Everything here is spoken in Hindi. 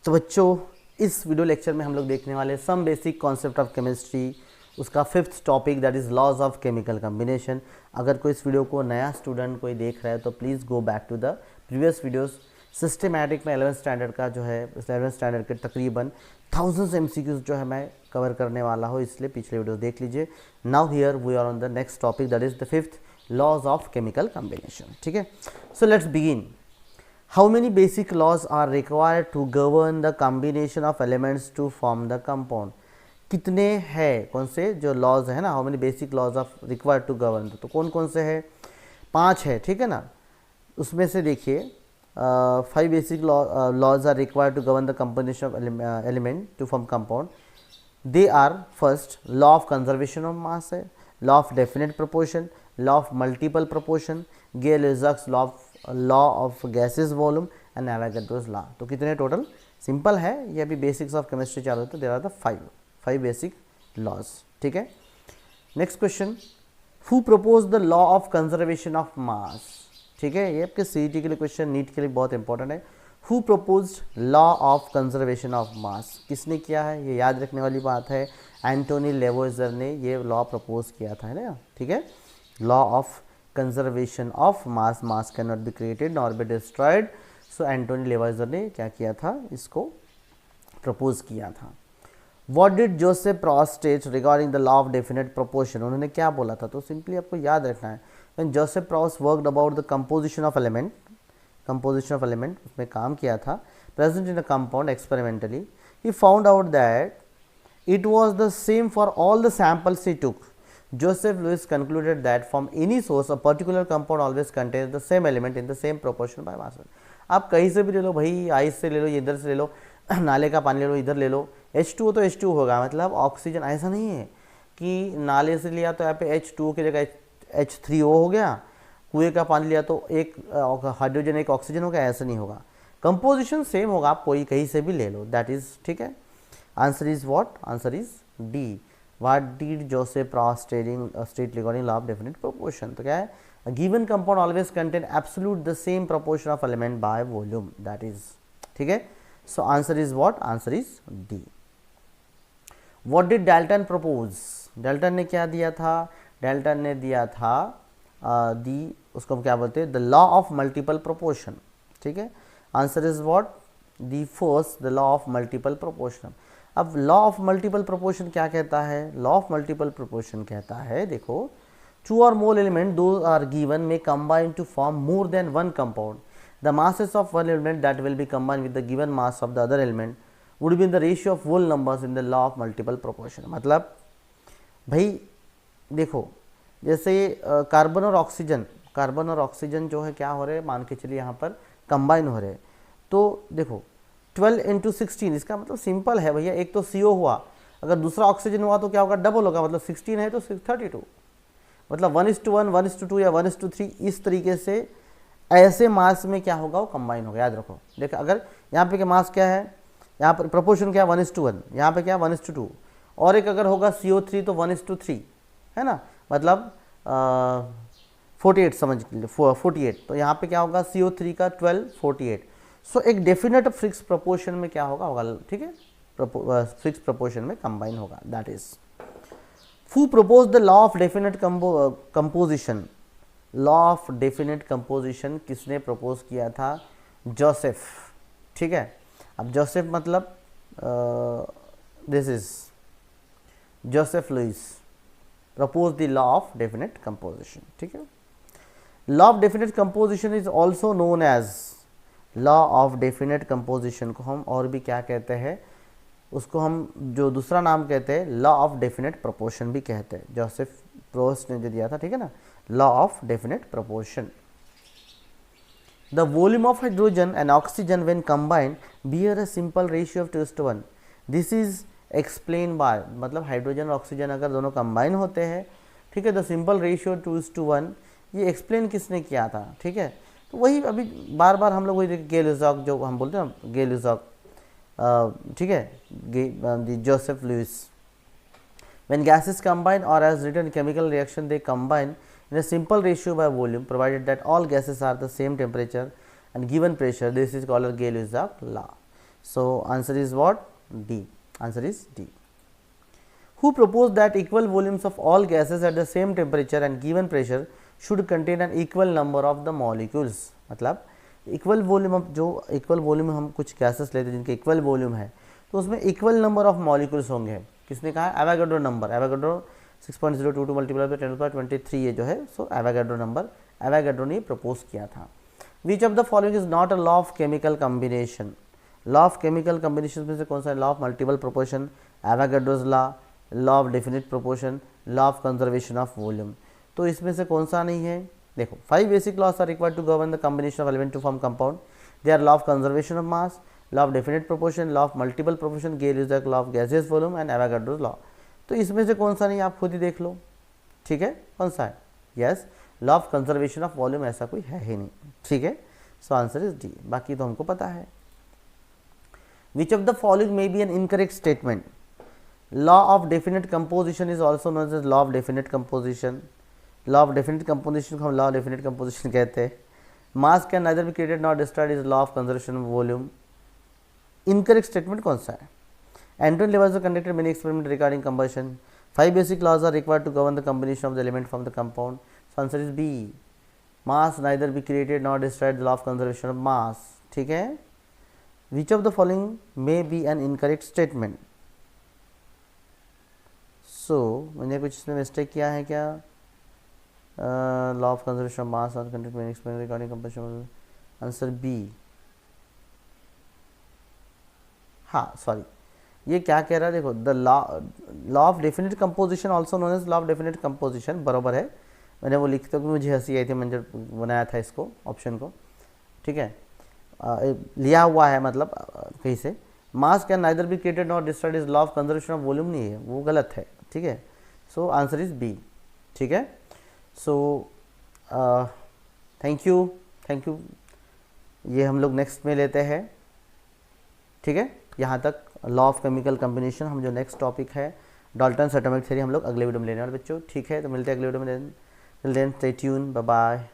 तो बच्चों, इस वीडियो लेक्चर में हम लोग देखने वाले some basic concept of chemistry, उसका 5th topic that is laws of chemical combination. अगर कोई इस वीडियो को नया स्टूडेंट कोई देख रहा है तो please go back to the previous videos. Systematic में 11th स्टैंडर्ड का जो है 11th स्टैंडर्ड के तकरीबन थाउजेंड्स MCQs जो है मैं कवर करने वाला हूँ, इसलिए पिछले वीडियो देख लीजिए। Now here we are on the next topic that is the 5th laws of chemical combination. ठीक है, so let's begin. How many basic laws are required to govern the combination of elements to form the compound? कितने हैं कौन से जो लॉज है ना, how many basic laws of required to govern, तो कौन कौन से है? 5 है, ठीक है ना। उसमें से देखिए 5 basic laws are required to govern the combination of element to form compound. They are first law of conservation of mass है, law of definite proportion, law of multiple proportion, Gay-Lussac's law of gases volume and Avogadro's law. तो कितने टोटल? सिंपल है, ये अभी बेसिक्स ऑफ केमिस्ट्री चालू होता है। There are the 5 basic laws. ठीक है, next question, who propose the law of conservation of mass? ठीक है, ये आपके CET के लिए क्वेश्चन, नीट के लिए बहुत इंपॉर्टेंट है। Who proposed law of conservation of मास? किसने किया है? ये याद रखने वाली बात है, एंटोनी लेवोइजर ने ये लॉ प्रपोज किया था, है ना। ठीक है, law of conservation of mass, mass can not be created nor be destroyed. So Antoine Lavoisier ने क्या किया था? इसको प्रपोज किया था। What did Joseph Proust state regarding the law of definite proportion? उन्होंने क्या बोला था? तो सिंपली आपको याद रखना है, when Joseph pros worked about the composition of element, उसमें काम किया था, present in a compound experimentally, he found out that it was the same for all the samples he took. Joseph Lewis concluded that from any source a particular compound always contains the same element in the same proportion by mass. आप कहीं से भी ले लो भाई, आइस से ले लो, इधर से ले लो, नाले का पानी ले लो, इधर ले लो, H2O तो H2O होगा, मतलब ऑक्सीजन। ऐसा नहीं है कि नाले से लिया तो यहाँ पे H2O की जगह H3O हो गया, कुएं का पानी लिया तो एक हाइड्रोजन एक ऑक्सीजन हो गया, ऐसा नहीं होगा। कंपोजिशन सेम होगा, आप कोई कहीं से भी ले लो, दैट इज ठीक है। Answer is what? Answer is D. What did Joseph Proust state regarding law of definite proportion? तो क्या है? A given compound always contain absolute the same proportion of element by volume. That is ठीक है। So answer is what? Answer is D. What did Dalton propose? Dalton ने क्या दिया था? Dalton ने दिया था उसको हम क्या बोलते हैं? The law of multiple proportion. ठीक है। Answer is what? The first, the law of multiple proportion. अब लॉ ऑफ मल्टीपल प्रोपोर्शन क्या कहता है? लॉ ऑफ मल्टीपल प्रोपोर्शन कहता है, देखो, टू और मोर एलिमेंट दो आर गिवन में combine to form more than one compound, the masses of one element that will be combined with the given mass of the other element would be in the ratio of whole numbers in the law of multiple proportion. मतलब भाई देखो, जैसे कार्बन और ऑक्सीजन जो है क्या हो रहे हैं, मान के चलिए यहाँ पर कंबाइन हो रहे हैं, तो देखो 12 × 16, इसका मतलब सिंपल है भैया, एक तो CO हुआ, अगर दूसरा ऑक्सीजन हुआ तो क्या होगा? डबल होगा, मतलब 16 है तो 32, मतलब 1:1, 1:2 या 1:3, इस तरीके से ऐसे मास में क्या होगा? वो कंबाइन होगा। याद रखो, देखो अगर यहाँ पे क्या मास क्या है, यहाँ पर प्रोपोर्शन क्या है? 1:1, यहाँ पे क्या है? 1:2, और एक अगर होगा CO3 तो 1:3, है ना, मतलब 48 समझ लीजिए, 48, तो यहाँ पे क्या होगा? CO3 का 12, 48। सो एक डेफिनेट फिक्स प्रोपोर्शन में क्या होगा? ठीक है, फिक्स प्रोपोर्शन में कंबाइन होगा, that is. Who propose the law of definite composition? Law of definite composition किसने प्रपोज किया था? जोसेफ। ठीक है, अब जोसेफ मतलब this is Joseph Louis propose the law of definite composition. ठीक है, law of definite composition is also known as law of definite composition को हम और भी क्या कहते हैं? उसको हम जो दूसरा नाम कहते हैं, लॉ ऑफ डेफिनेट प्रोपोर्शन भी कहते हैं। जोसेफ प्रोस्ट ने जो दिया था, ठीक है ना, law of definite proportion. The volume of hydrogen and oxygen when combined bear a simple ratio of 2:1। This is explain by, मतलब हाइड्रोजन और ऑक्सीजन अगर दोनों कंबाइन होते हैं, ठीक है, द सिंपल रेशियो 2:1, ये एक्सप्लेन किसने किया था? ठीक है, तो वही अभी बार बार हम लोग वही गेल-लिजार्ड जो हम बोलते हैं ना, गेल-लिजार्ड, ठीक है, Joseph Louis. When gases combine or as written chemical reaction they combine in a simple ratio by volume provided that all gases are the same temperature and given pressure, this is called Gay-Lussac law. So answer is what? D. Answer is D. Who proposed that equal volumes of all gases at the same temperature and given pressure should contain an equal number of the molecules? मतलब इक्वल वॉल्यूम, अब जो इक्वल वॉल्यूम हम कुछ गैसेस लेते हैं जिनके इक्वल वॉल्यूम है तो उसमें इक्वल नंबर ऑफ मॉलिक्यूल्स होंगे. किसने कहा? Avogadro number. Avogadro 6.022 multiply by 10^23 ये जो है, सो एवोगाड्रो नंबर, एवोगाड्रो ने प्रपोज किया था. Which of the following is not a law of chemical combination? Law of chemical combination में से कौन सा है? Law of multiple proportion, Avogadro's law of definite proportion, law of conservation of volume. तो इसमें से कौन सा नहीं है? देखो, 5 basic laws are required to govern the combination of element to form compound. They are law of conservation of mass, law of definite proportion, law of multiple proportion, Gay-Lussac law of gases volume and Avogadro's law. तो इसमें से कौन सा नहीं, आप खुद ही देख लो. ठीक है, कौन सा है? Yes, law of conservation of volume ऐसा कोई है ही नहीं. ठीक है, सो आंसर इज डी. बाकी तो हमको पता है. Which of the following may be an incorrect statement? Law of definite composition is also known as law of definite composition. Law of definite composition को हम लॉ ऑफ डेफिनेट कंपोजिशन कहते हैं. Mass can neither be created not destroyed is law of conservation of volume. Incorrect statement कौन सा है? Anton Levison conducted many experiments regarding combustion. 5 basic laws are required to govern the combination of the element from the compound. So answer is B. Mass neither be created nor destroyed, the law of conservation of mass. ठीक है. Which of the following may be an incorrect statement? So मैंने कुछ इसमें मिस्टेक किया है क्या? Law of conservation of mass और conducted many experiments regarding combustion. Answer B. हाँ, सॉरी, ये क्या कह रहा है? देखो, the law of definite composition also known as law of definite composition, बराबर है. मैंने वो लिखते हुए मुझे हंसी आई थी, मैंने जब बनाया था इसको ऑप्शन को. ठीक है, लिया हुआ है मतलब कहीं से. मास can neither be created not destroyed is law of conservation of volume नहीं है, वो गलत है. ठीक है, सो आंसर इज बी. ठीक है, सो थैंक यू. ये हम लोग नेक्स्ट में लेते हैं. ठीक है, यहाँ तक लॉ ऑफ केमिकल कम्बिनेशन. हम जो नेक्स्ट टॉपिक है डाल्टन्स एटॉमिक थ्योरी हम लोग अगले वीडियो में लेने वाले बच्चों. ठीक है, तो मिलते हैं अगले वीडियो में. Till then stay tune, bye bye.